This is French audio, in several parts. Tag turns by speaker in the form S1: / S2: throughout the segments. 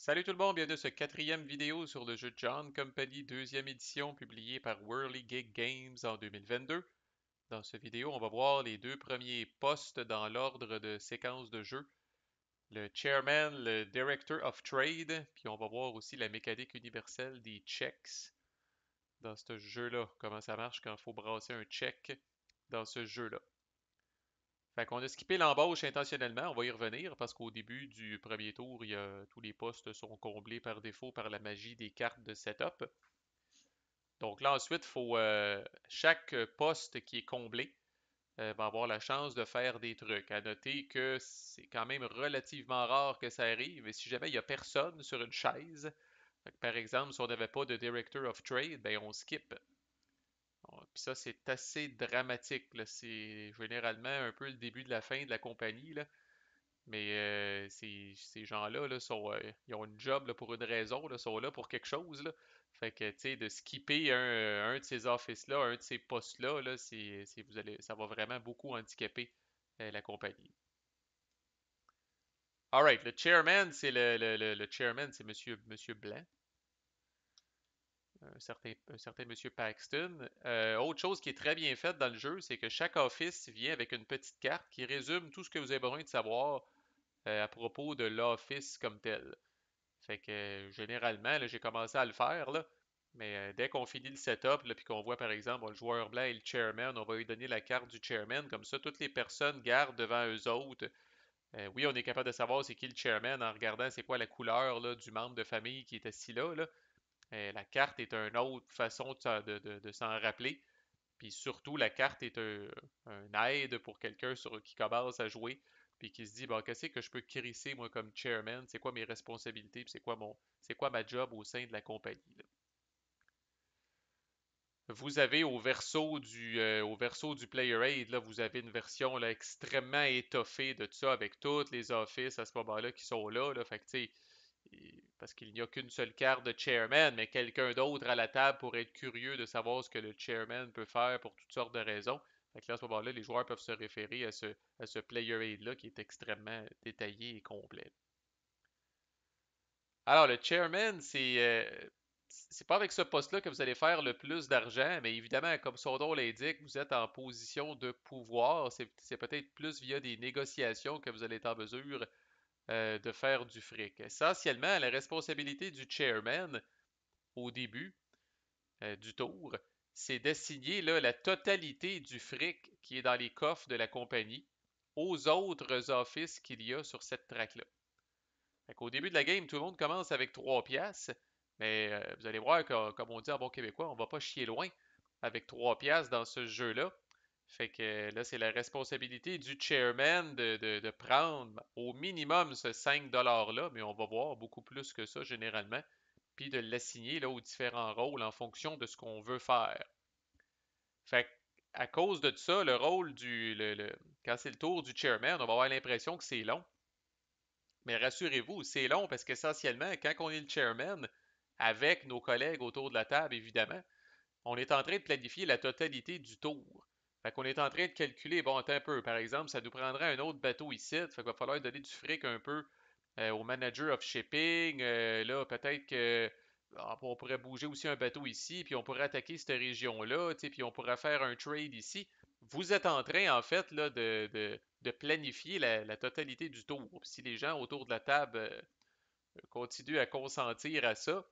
S1: Salut tout le monde, bienvenue à ce quatrième vidéo sur le jeu John Company, deuxième édition publiée par Whirligig Games en 2022. Dans cette vidéo, on va voir les deux premiers postes dans l'ordre de séquence de jeu. Le Chairman, le Director of Trade, puis on va voir aussi la mécanique universelle des checks dans ce jeu-là. Comment ça marche quand il faut brasser un check dans ce jeu-là. Fait qu'on a skippé l'embauche intentionnellement, on va y revenir parce qu'au début du premier tour, tous les postes sont comblés par défaut par la magie des cartes de setup. Donc là ensuite, chaque poste qui est comblé va avoir la chance de faire des trucs. À noter que c'est quand même relativement rare que ça arrive. Et si jamais il n'y a personne sur une chaise, fait que par exemple, si on n'avait pas de Director of Trade, ben on skip. Puis ça, c'est assez dramatique, là. C'est généralement un peu le début de la fin de la compagnie, là. Mais ces gens-là ils ont une job là, pour une raison, là, sont là pour quelque chose. Là. Fait que, tu sais, de skipper un de ces offices-là, un de ces postes-là, là, ça va vraiment beaucoup handicaper la compagnie. Alright, le chairman, le chairman, c'est Monsieur Blanc, un certain Monsieur Paxton. Autre chose qui est très bien faite dans le jeu, c'est que chaque office vient avec une petite carte qui résume tout ce que vous avez besoin de savoir à propos de l'office comme tel. Fait que généralement, là, j'ai commencé à le faire, là, mais dès qu'on finit le setup, là, puis qu'on voit par exemple bon, le joueur blanc et le chairman, on va lui donner la carte du chairman, comme ça toutes les personnes gardent devant eux autres. Oui, on est capable de savoir c'est qui le chairman en regardant c'est quoi la couleur là, du membre de famille qui est assis là. Là. La carte est une autre façon de s'en rappeler. Puis surtout, la carte est un aide pour quelqu'un qui commence à jouer, puis qui se dit, bon, qu'est-ce que je peux crisser, moi, comme chairman? C'est quoi mes responsabilités? Puis c'est quoi ma job au sein de la compagnie, là? Vous avez au verso du Player Aid, là, vous avez une version là, extrêmement étoffée de ça, avec toutes les offices à ce moment-là qui sont là. Là. Fait que, tu sais, parce qu'il n'y a qu'une seule carte de chairman, mais quelqu'un d'autre à la table pourrait être curieux de savoir ce que le chairman peut faire pour toutes sortes de raisons. Fait que là, à ce moment-là, les joueurs peuvent se référer à ce player aid-là qui est extrêmement détaillé et complet. Alors, le chairman, c'est pas avec ce poste-là que vous allez faire le plus d'argent, mais évidemment, comme son nom l'indique, vous êtes en position de pouvoir. C'est peut-être plus via des négociations que vous allez être en mesure de faire du fric. Essentiellement, la responsabilité du chairman au début du tour, c'est d'assigner là, la totalité du fric qui est dans les coffres de la compagnie aux autres offices qu'il y a sur cette track-là. Au début de la game, tout le monde commence avec 3 piastres, mais vous allez voir que, comme on dit en bon québécois, on va pas chier loin avec 3 piastres dans ce jeu-là. Fait que là, c'est la responsabilité du chairman de prendre au minimum ce 5 $-là, mais on va voir beaucoup plus que ça généralement, puis de l'assigner là, aux différents rôles en fonction de ce qu'on veut faire. Fait que, à cause de ça, le rôle quand c'est le tour du chairman, on va avoir l'impression que c'est long. Mais rassurez-vous, c'est long parce qu'essentiellement, quand on est le chairman, avec nos collègues autour de la table, évidemment, on est en train de planifier la totalité du tour. Fait qu'on est en train de calculer, bon, attends un peu, par exemple, ça nous prendrait un autre bateau ici, fait qu'il va falloir donner du fric un peu au manager of shipping. Là, peut-être que on pourrait bouger aussi un bateau ici, puis on pourrait attaquer cette région-là, puis on pourrait faire un trade ici. Vous êtes en train, en fait, là, de planifier la totalité du tour. Puis si les gens autour de la table continuent à consentir à ça,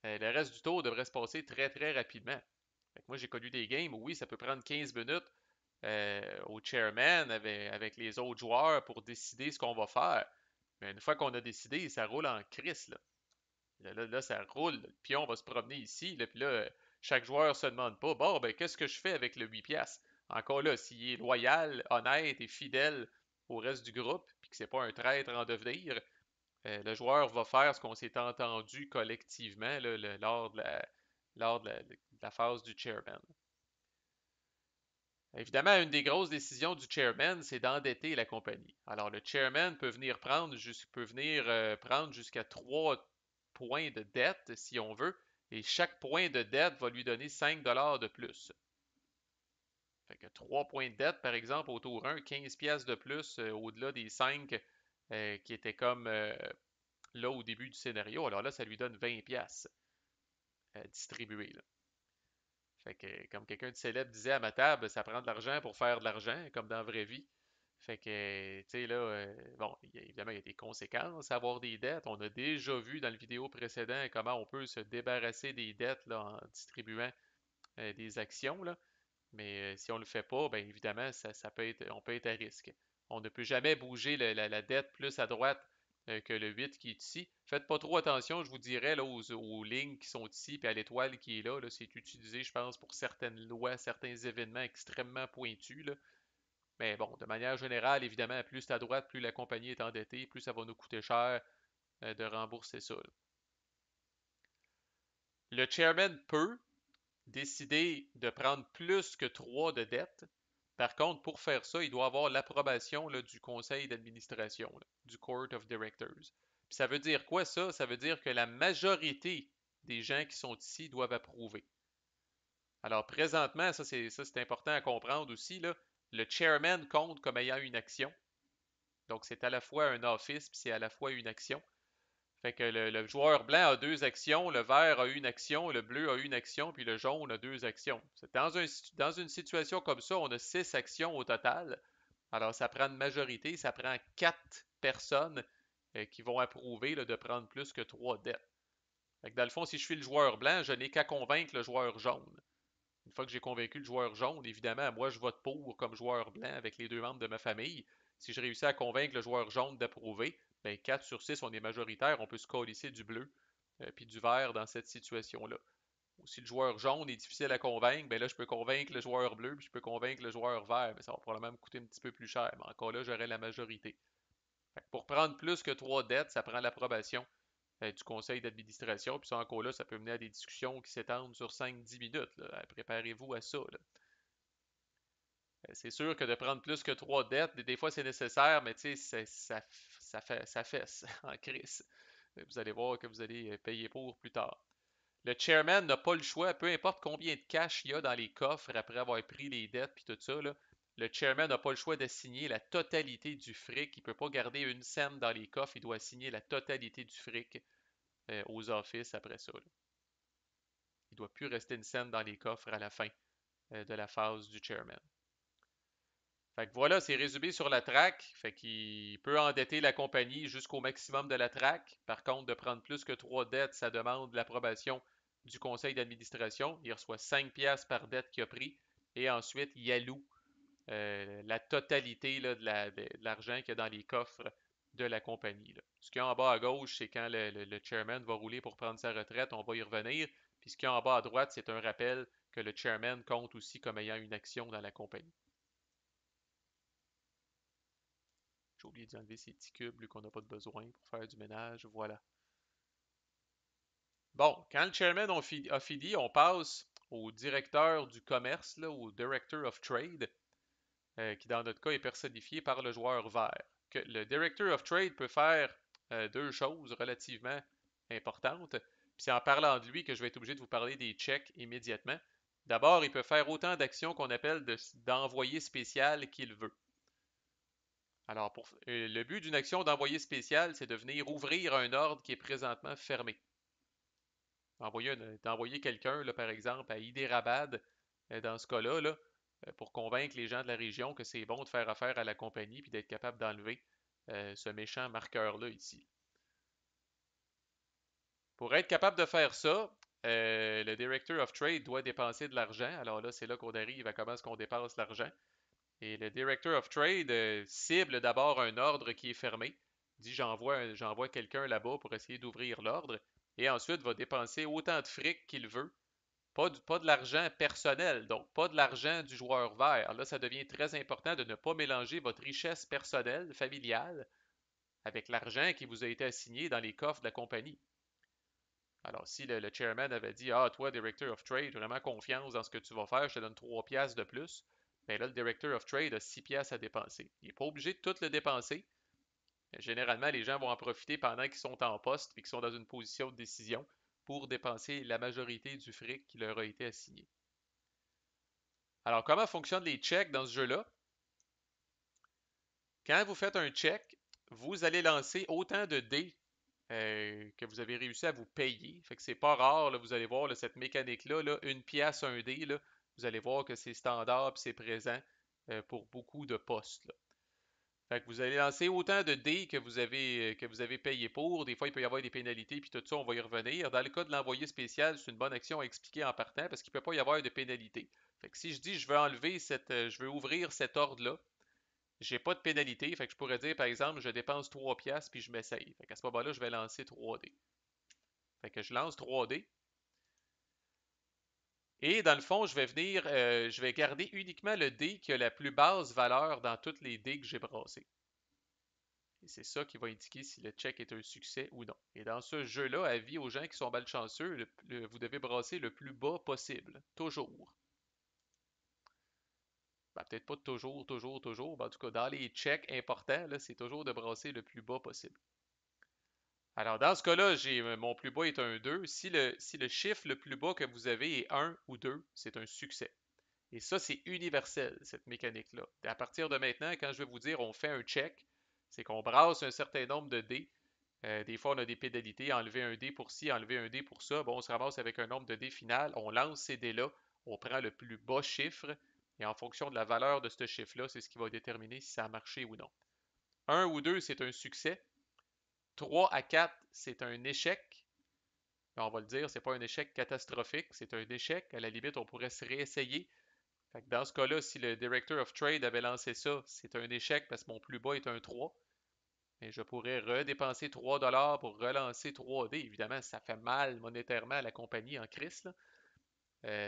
S1: le reste du tour devrait se passer très, très rapidement. Fait que moi, j'ai connu des games où oui, ça peut prendre 15 minutes au chairman avec les autres joueurs pour décider ce qu'on va faire. Mais une fois qu'on a décidé, ça roule en crise, là. Là, ça roule. Le pion va se promener ici, là, puis là, chaque joueur se demande pas, bon, ben, qu'est-ce que je fais avec le 8 piastres? Encore là, s'il est loyal, honnête et fidèle au reste du groupe, puis que c'est pas un traître en devenir, le joueur va faire ce qu'on s'est entendu collectivement là, lors de la phase du chairman. Évidemment, une des grosses décisions du chairman, c'est d'endetter la compagnie. Alors, le chairman peut venir prendre jusqu'à 3 points de dette, si on veut, et chaque point de dette va lui donner 5 $ de plus. Fait que 3 points de dette, par exemple, au tour 1, 15 pièces de plus au-delà des 5 qui étaient comme là au début du scénario. Alors là, ça lui donne 20 pièces distribuées, là. Fait que, comme quelqu'un de célèbre disait à ma table, ça prend de l'argent pour faire de l'argent, comme dans la vraie vie. Fait que, tu sais, là, bon, évidemment, il y a des conséquences à avoir des dettes. On a déjà vu dans le vidéo précédent comment on peut se débarrasser des dettes là, en distribuant des actions, là. Mais si on le fait pas, bien évidemment, ça peut être, on peut être à risque. On ne peut jamais bouger la dette plus à droite que le 8 qui est ici. Faites pas trop attention, je vous dirais, là, aux lignes qui sont ici, puis à l'étoile qui est là. Là, c'est utilisé, je pense, pour certaines lois, certains événements extrêmement pointus, là. Mais bon, de manière générale, évidemment, plus c'est à droite, plus la compagnie est endettée, plus ça va nous coûter cher de rembourser ça, là. Le chairman peut décider de prendre plus que 3 de dette. Par contre, pour faire ça, il doit avoir l'approbation du conseil d'administration, là, du Court of Directors. Puis ça veut dire quoi ça? Ça veut dire que la majorité des gens qui sont ici doivent approuver. Alors présentement, ça c'est important à comprendre aussi, là, le chairman compte comme ayant une action. Donc c'est à la fois un office, puis c'est à la fois une action. Fait que le joueur blanc a deux actions, le vert a une action, le bleu a une action, puis le jaune a deux actions. Dans une situation comme ça, on a 6 actions au total. Alors, ça prend une majorité, ça prend 4 personnes qui vont approuver là, de prendre plus que 3 dettes. Fait que dans le fond, si je suis le joueur blanc, je n'ai qu'à convaincre le joueur jaune. Une fois que j'ai convaincu le joueur jaune, évidemment, moi je vote pour comme joueur blanc avec les 2 membres de ma famille. Si je réussis à convaincre le joueur jaune d'approuver, ben 4 sur 6, on est majoritaire, on peut se coalisser du bleu puis du vert dans cette situation-là. Ou si le joueur jaune est difficile à convaincre, ben là je peux convaincre le joueur bleu puis je peux convaincre le joueur vert, mais ça va probablement me coûter un petit peu plus cher. Mais encore là, j'aurai la majorité. Fait que pour prendre plus que 3 dettes, ça prend l'approbation du conseil d'administration. Puis ça, encore là, ça peut mener à des discussions qui s'étendent sur 5-10 minutes, là. Préparez-vous à ça, là. C'est sûr que de prendre plus que 3 dettes, des fois c'est nécessaire, mais tu sais, ça fesse en crise. Vous allez voir que vous allez payer pour plus tard. Le chairman n'a pas le choix, peu importe combien de cash il y a dans les coffres après avoir pris les dettes puis tout ça, là, le chairman n'a pas le choix d'assigner la totalité du fric. Il ne peut pas garder une scène dans les coffres, il doit assigner la totalité du fric aux offices après ça, là. Il ne doit plus rester une scène dans les coffres à la fin de la phase du chairman. Fait que voilà, c'est résumé sur la track. Fait qu'il peut endetter la compagnie jusqu'au maximum de la track. Par contre, de prendre plus que 3 dettes, ça demande l'approbation du conseil d'administration. Il reçoit 5 piastres par dette qu'il a pris. Et ensuite, il alloue la totalité là, de l'argent qu'il y a dans les coffres de la compagnie, là. Ce qu'il y a en bas à gauche, c'est quand le chairman va rouler pour prendre sa retraite. On va y revenir. Puis ce qu'il y a en bas à droite, c'est un rappel que le chairman compte aussi comme ayant une action dans la compagnie. J'ai oublié d'enlever ces petits cubes lui qu'on n'a pas de besoin pour faire du ménage. Voilà. Bon, quand le chairman a fini, on passe au directeur du commerce, là, au Director of Trade, qui dans notre cas est personnifié par le joueur vert. Le Director of Trade peut faire 2 choses relativement importantes. Puis c'est en parlant de lui que je vais être obligé de vous parler des checks immédiatement. D'abord, il peut faire autant d'actions qu'on appelle d'envoyé spécial qu'il veut. Alors, le but d'une action d'envoyé spécial, c'est de venir ouvrir un ordre qui est présentement fermé. D'envoyer quelqu'un, là, par exemple, à Hyderabad, dans ce cas-là, là, pour convaincre les gens de la région que c'est bon de faire affaire à la compagnie puis d'être capable d'enlever ce méchant marqueur-là ici. Pour être capable de faire ça, le Director of Trade doit dépenser de l'argent. Alors là, c'est là qu'on arrive à comment est-ce qu'on dépense l'argent. Et le Director of Trade cible d'abord un ordre qui est fermé. Dit j'envoie quelqu'un là-bas pour essayer d'ouvrir l'ordre. Et ensuite va dépenser autant de fric qu'il veut. Pas de l'argent personnel, donc pas de l'argent du joueur vert. Là, ça devient très important de ne pas mélanger votre richesse personnelle, familiale, avec l'argent qui vous a été assigné dans les coffres de la compagnie. Alors, si le chairman avait dit, ah, toi, Director of Trade, vraiment confiance dans ce que tu vas faire, je te donne 3 piastres de plus, bien là, le Director of Trade a 6 piastres à dépenser. Il n'est pas obligé de tout le dépenser. Généralement, les gens vont en profiter pendant qu'ils sont en poste et qu'ils sont dans une position de décision pour dépenser la majorité du fric qui leur a été assigné. Alors, comment fonctionnent les checks dans ce jeu-là? Quand vous faites un check, vous allez lancer autant de dés que vous avez réussi à vous payer. Fait que c'est pas rare, là, vous allez voir là, cette mécanique-là, là, une pièce, un dé, là, vous allez voir que c'est standard et c'est présent pour beaucoup de postes, là. Fait que vous allez lancer autant de dés que vous avez payé pour. Des fois, il peut y avoir des pénalités, puis tout ça, on va y revenir. Dans le cas de l'envoyé spécial, c'est une bonne action à expliquer en partant parce qu'il ne peut pas y avoir de pénalité. Fait que si je dis je veux enlever je veux ouvrir cet ordre-là, j'ai pas de pénalité. Fait que je pourrais dire, par exemple, je dépense 3 piastres puis je m'essaye. Fait qu'à ce moment-là, je vais lancer 3 dés. Fait que je lance 3 dés. Et dans le fond, je vais garder uniquement le dé qui a la plus basse valeur dans toutes les dés que j'ai brassés. Et c'est ça qui va indiquer si le check est un succès ou non. Et dans ce jeu-là, avis aux gens qui sont malchanceux, vous devez brasser le plus bas possible. Toujours. Ben, peut-être pas toujours, toujours, toujours. Ben, en tout cas, dans les checks importants, là, c'est toujours de brasser le plus bas possible. Alors, dans ce cas-là, mon plus bas est un 2. Si le chiffre le plus bas que vous avez est 1 ou 2, c'est un succès. Et ça, c'est universel, cette mécanique-là. À partir de maintenant, quand je vais vous dire on fait un check, c'est qu'on brasse un certain nombre de dés. Des fois, on a des pénalités, enlever un dé pour ci, enlever un dé pour ça. Bon, on se ramasse avec un nombre de dés final. On lance ces dés-là, on prend le plus bas chiffre, et en fonction de la valeur de ce chiffre-là, c'est ce qui va déterminer si ça a marché ou non. Un ou 2, c'est un succès. 3 à 4, c'est un échec. On va le dire, c'est pas un échec catastrophique, c'est un échec. À la limite, on pourrait se réessayer. Fait que dans ce cas-là, si le Director of Trade avait lancé ça, c'est un échec parce que mon plus bas est un 3. Mais je pourrais redépenser 3 dollars pour relancer 3D. Évidemment, ça fait mal monétairement à la compagnie en crise, là.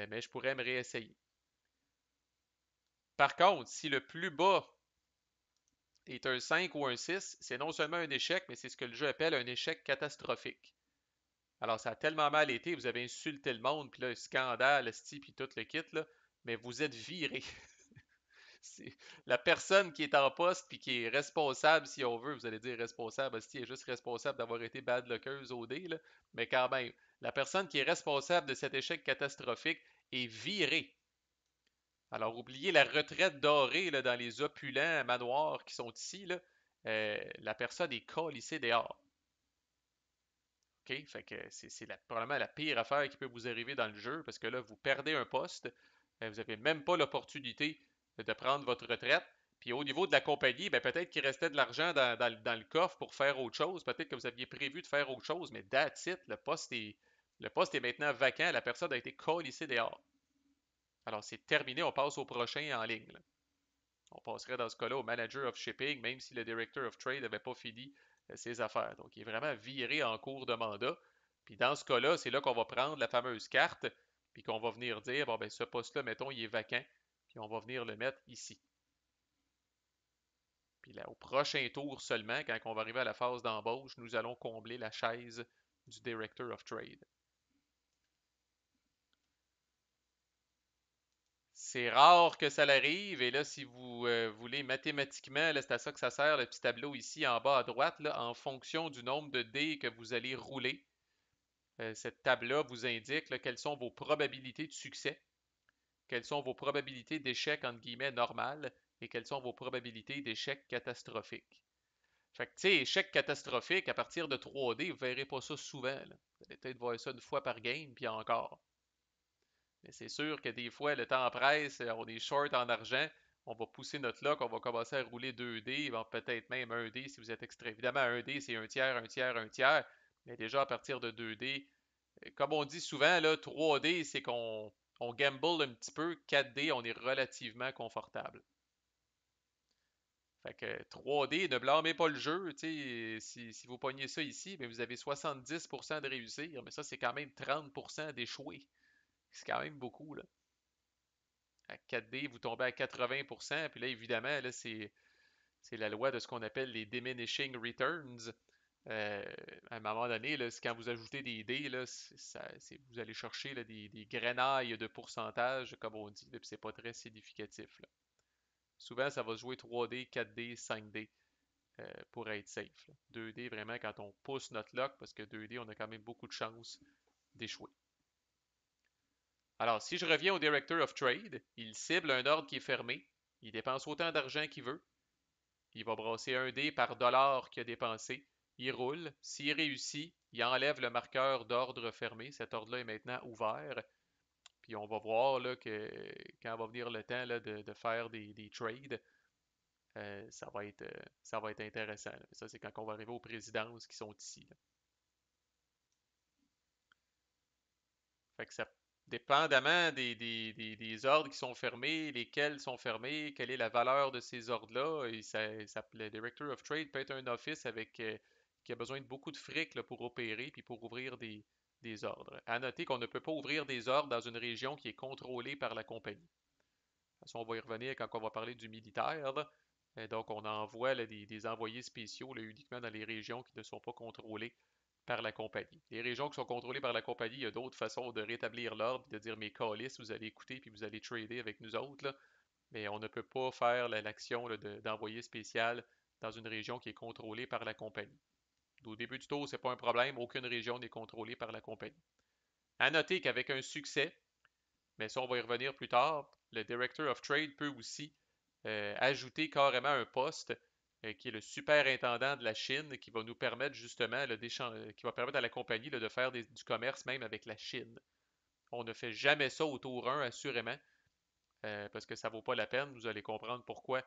S1: Mais je pourrais me réessayer. Par contre, si le plus bas est un 5 ou un 6, c'est non seulement un échec, mais c'est ce que le jeu appelle un échec catastrophique. Alors, ça a tellement mal été, vous avez insulté le monde, puis là, scandale, sti, puis tout le kit, là, mais vous êtes viré. C'est la personne qui est en poste puis qui est responsable, si on veut, vous allez dire responsable, Asti est juste responsable d'avoir été bad luckeuse au dé, là, mais quand même, la personne qui est responsable de cet échec catastrophique est virée. Alors, oubliez la retraite dorée là, dans les opulents manoirs qui sont ici, là. La personne est calissée dehors. OK? Fait que probablement la pire affaire qui peut vous arriver dans le jeu parce que là, vous perdez un poste, vous n'avez même pas l'opportunité de prendre votre retraite. Puis au niveau de la compagnie, ben peut-être qu'il restait de l'argent dans le coffre pour faire autre chose. Peut-être que vous aviez prévu de faire autre chose, mais that's it, le poste est maintenant vacant. La personne a été collissée dehors. Alors c'est terminé, on passe au prochain en ligne, là. On passerait dans ce cas-là au manager of shipping, même si le director of trade n'avait pas fini ses affaires. Donc, il est vraiment viré en cours de mandat. Puis dans ce cas-là, c'est là qu'on va prendre la fameuse carte, puis qu'on va venir dire, bon, ben, ce poste-là, mettons, il est vacant, puis on va venir le mettre ici. Puis là, au prochain tour seulement, quand on va arriver à la phase d'embauche, nous allons combler la chaise du director of trade. C'est rare que ça l'arrive, et là, si vous voulez mathématiquement, là, c'est à ça que ça sert, le petit tableau ici en bas à droite, là, en fonction du nombre de dés que vous allez rouler. Cette table-là vous indique là, quelles sont vos probabilités de succès, quelles sont vos probabilités d'échec entre guillemets normales et quelles sont vos probabilités d'échec catastrophique. Fait que, tu sais, échec catastrophique, à partir de 3D, vous ne verrez pas ça souvent, là. Vous allez peut-être voir ça une fois par game, puis encore. Mais c'est sûr que des fois, le temps presse, on est short en argent, on va pousser notre lock, on va commencer à rouler 2D, peut-être même 1D si vous êtes extrait. Évidemment, 1D, c'est un tiers, un tiers, un tiers. Mais déjà, à partir de 2D, comme on dit souvent, là, 3D, c'est qu'on gamble un petit peu. 4D, on est relativement confortable. Fait que 3D, ne blâmez pas le jeu. Si vous pognez ça ici, ben vous avez 70% de réussir, mais ça, c'est quand même 30% d'échouer. C'est quand même beaucoup, là. À 4D, vous tombez à 80%, puis là, évidemment, là, c'est la loi de ce qu'on appelle les diminishing returns. Euh, à un moment donné, là, quand vous ajoutez des dés, là, vous allez chercher là, des grenailles de pourcentage, comme on dit, puis c'est pas très significatif, là. Souvent, ça va se jouer 3D, 4D, 5D pour être safe, là. 2D, vraiment, quand on pousse notre lock, parce que 2D, on a quand même beaucoup de chances d'échouer. Alors, si je reviens au Director of Trade, il cible un ordre qui est fermé, il dépense autant d'argent qu'il veut, il va brasser un dé par dollar qu'il a dépensé, il roule. S'il réussit, il enlève le marqueur d'ordre fermé. Cet ordre-là est maintenant ouvert. Puis on va voir là, que quand va venir le temps là, de faire des trades, ça va être intéressant, là. Ça, c'est quand on va arriver aux présidences qui sont ici, là. Fait que ça, dépendamment des ordres qui sont fermés, lesquels sont fermés, quelle est la valeur de ces ordres-là, et le Director of Trade peut être un office qui a besoin de beaucoup de fric là, pour opérer puis pour ouvrir des ordres. À noter qu'on ne peut pas ouvrir des ordres dans une région qui est contrôlée par la compagnie. De toute façon, on va y revenir quand on va parler du militaire, là. Donc, on envoie là, des envoyés spéciaux là, uniquement dans les régions qui ne sont pas contrôlées par la compagnie. Les régions qui sont contrôlées par la compagnie, il y a d'autres façons de rétablir l'ordre, de dire mes calices, vous allez écouter puis vous allez trader avec nous autres, là. Mais on ne peut pas faire l'action d'envoyé spécial dans une région qui est contrôlée par la compagnie. Au début du tour, ce n'est pas un problème, aucune région n'est contrôlée par la compagnie. À noter qu'avec un succès, mais ça on va y revenir plus tard, le Director of Trade peut aussi ajouter carrément un poste qui est le superintendant de la Chine, qui va nous permettre justement qui va permettre à la compagnie là, de faire du commerce même avec la Chine. On ne fait jamais ça au tour 1, assurément, parce que ça ne vaut pas la peine. Vous allez comprendre pourquoi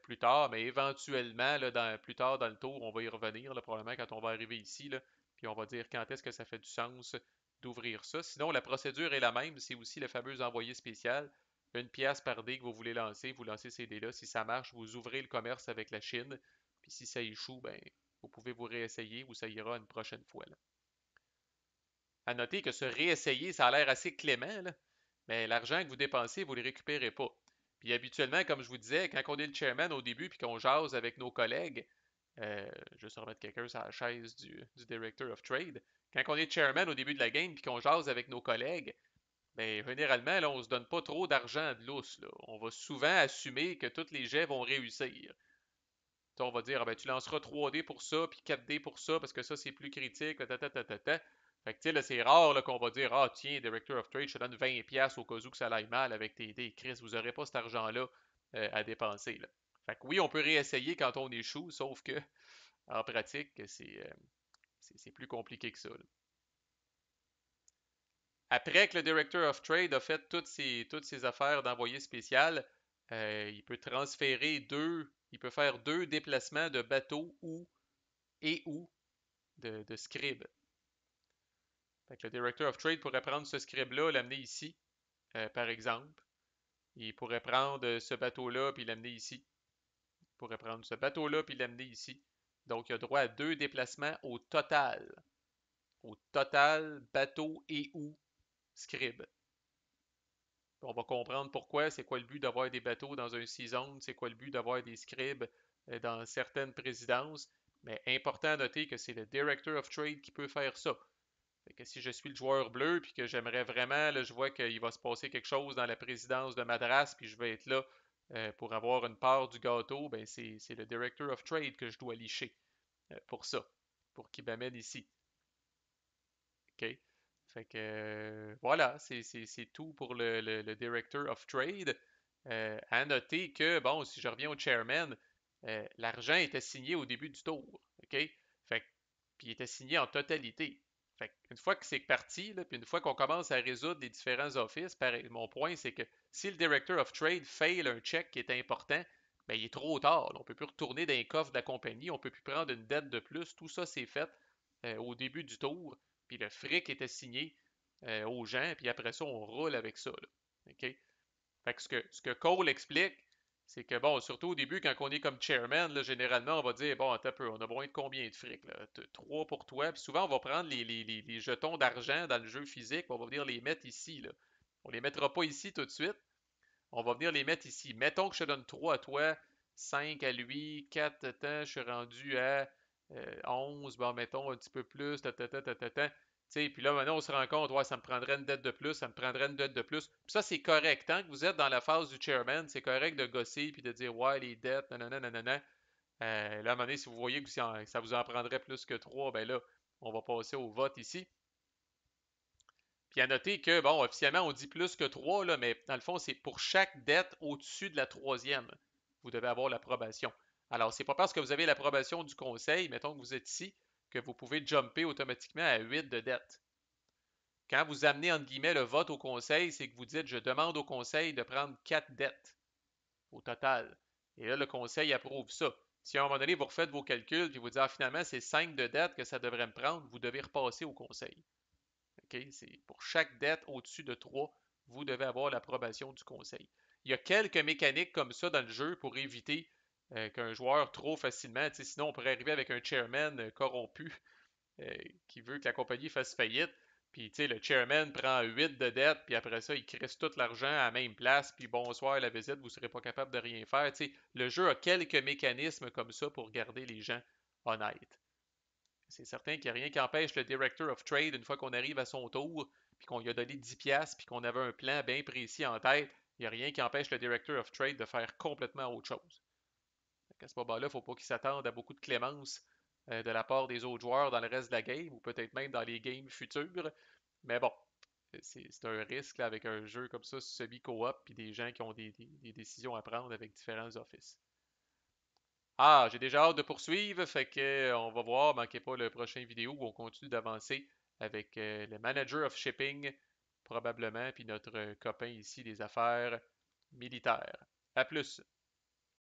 S1: plus tard, mais éventuellement, là, plus tard dans le tour, on va y revenir, là, probablement quand on va arriver ici, là, puis on va dire quand est-ce que ça fait du sens d'ouvrir ça. Sinon, la procédure est la même, c'est aussi le fameux envoyé spécial. Une pièce par dé que vous voulez lancer, vous lancez ces dés-là. Si ça marche, vous ouvrez le commerce avec la Chine. Puis si ça échoue, ben, vous pouvez vous réessayer ou ça ira une prochaine fois, là. À noter que se réessayer, ça a l'air assez clément, là, mais l'argent que vous dépensez, vous ne le récupérez pas. Puis habituellement, comme je vous disais, quand on est le chairman au début puis qu'on jase avec nos collègues, juste remettre quelqu'un sur la chaise du Director of Trade, quand on est chairman au début de la game puis qu'on jase avec nos collègues, ben, généralement, là, on ne se donne pas trop d'argent de lousse, là. On va souvent assumer que tous les jets vont réussir. On va dire, ah ben, tu lanceras 3D pour ça, puis 4D pour ça, parce que ça, c'est plus critique. Ta, ta, ta, ta, ta, ta. Fait que, tu sais, là, c'est rare là, qu'on va dire, ah, tiens, Director of Trade, je te donne 20$ au cas où que ça aille mal avec tes dés. Chris, vous n'aurez pas cet argent-là à dépenser, là. Fait que oui, on peut réessayer quand on échoue, sauf que, en pratique, c'est plus compliqué que ça, là. Après que le Director of Trade a fait toutes ses affaires d'envoyé spécial, il peut faire deux déplacements de bateau ou de scribe. Fait que le Director of Trade pourrait prendre ce scribe-là, l'amener ici, par exemple. Il pourrait prendre ce bateau-là puis l'amener ici. Il pourrait prendre ce bateau-là puis l'amener ici. Donc, il a droit à deux déplacements au total. Au total, bateau et ou scribe. On va comprendre pourquoi, c'est quoi le but d'avoir des bateaux dans un season, c'est quoi le but d'avoir des scribes dans certaines présidences. Mais important à noter que c'est le Director of Trade qui peut faire ça. Fait que si je suis le joueur bleu puis que j'aimerais vraiment, là, je vois qu'il va se passer quelque chose dans la présidence de Madras puis je vais être là pour avoir une part du gâteau, ben c'est le Director of Trade que je dois licher pour ça, pour qu'il m'amène ici. OK? Fait que voilà, c'est tout pour le Director of Trade. À noter que, bon, si je reviens au chairman, l'argent était signé au début du tour. OK? Fait que, puis il était signé en totalité. Fait une fois que c'est parti, là, puis une fois qu'on commence à résoudre les différents offices, mon point, c'est que si le Director of Trade fail un check qui est important, ben, il est trop tard, là. On ne peut plus retourner dans les coffres de la compagnie, on ne peut plus prendre une dette de plus. Tout ça, c'est fait au début du tour. Puis le fric était signé aux gens, puis après ça, on roule avec ça, là. OK? Fait que ce que Cole explique, c'est que, bon, surtout au début, quand on est comme chairman, là, généralement, on va dire, bon, attends un peu, on a besoin de combien de fric, là? Trois pour toi. Puis souvent, on va prendre les jetons d'argent dans le jeu physique, on va venir les mettre ici, là. On les mettra pas ici tout de suite. On va venir les mettre ici. Mettons que je te donne 3 à toi, 5 à lui, 4 je suis rendu à 11, bon, mettons un petit peu plus, puis là, maintenant, on se rend compte, ouais, ça me prendrait une dette de plus, ça me prendrait une dette de plus. Puis ça, c'est correct. Tant que vous êtes dans la phase du chairman, c'est correct de gosser puis de dire, ouais, les dettes, nanana, nanana. Là, à un moment donné, si vous voyez que ça vous en prendrait plus que 3, ben là, on va passer au vote ici. Puis à noter que, bon, officiellement, on dit plus que 3, là, mais dans le fond, c'est pour chaque dette au-dessus de la troisième. Vous devez avoir l'approbation. Alors, c'est pas parce que vous avez l'approbation du conseil, mettons que vous êtes ici, que vous pouvez jumper automatiquement à 8 de dette. Quand vous amenez, entre guillemets, le vote au conseil, c'est que vous dites, je demande au conseil de prendre 4 dettes au total. Et là, le conseil approuve ça. Si à un moment donné, vous refaites vos calculs puis vous dites, ah, finalement, c'est 5 de dettes que ça devrait me prendre, vous devez repasser au conseil. OK? C'est pour chaque dette au-dessus de 3, vous devez avoir l'approbation du conseil. Il y a quelques mécaniques comme ça dans le jeu pour éviter qu'un joueur trop facilement, sinon on pourrait arriver avec un chairman corrompu qui veut que la compagnie fasse faillite. Puis, le chairman prend 8 de dette, puis après ça, il crisse tout l'argent à la même place, puis bonsoir la visite, vous ne serez pas capable de rien faire. Le jeu a quelques mécanismes comme ça pour garder les gens honnêtes. C'est certain qu'il n'y a rien qui empêche le Director of Trade, une fois qu'on arrive à son tour, puis qu'on lui a donné 10$, puis qu'on avait un plan bien précis en tête, il n'y a rien qui empêche le Director of Trade de faire complètement autre chose. À ce moment-là, il ne faut pas qu'il s'attende à beaucoup de clémence de la part des autres joueurs dans le reste de la game, ou peut-être même dans les games futures. Mais bon, c'est un risque là, avec un jeu comme ça, semi-coop, puis des gens qui ont des décisions à prendre avec différents offices. Ah, j'ai déjà hâte de poursuivre, fait que on va voir, manquez pas le prochain vidéo où on continue d'avancer avec le manager of shipping, probablement, puis notre copain ici des affaires militaires. À plus!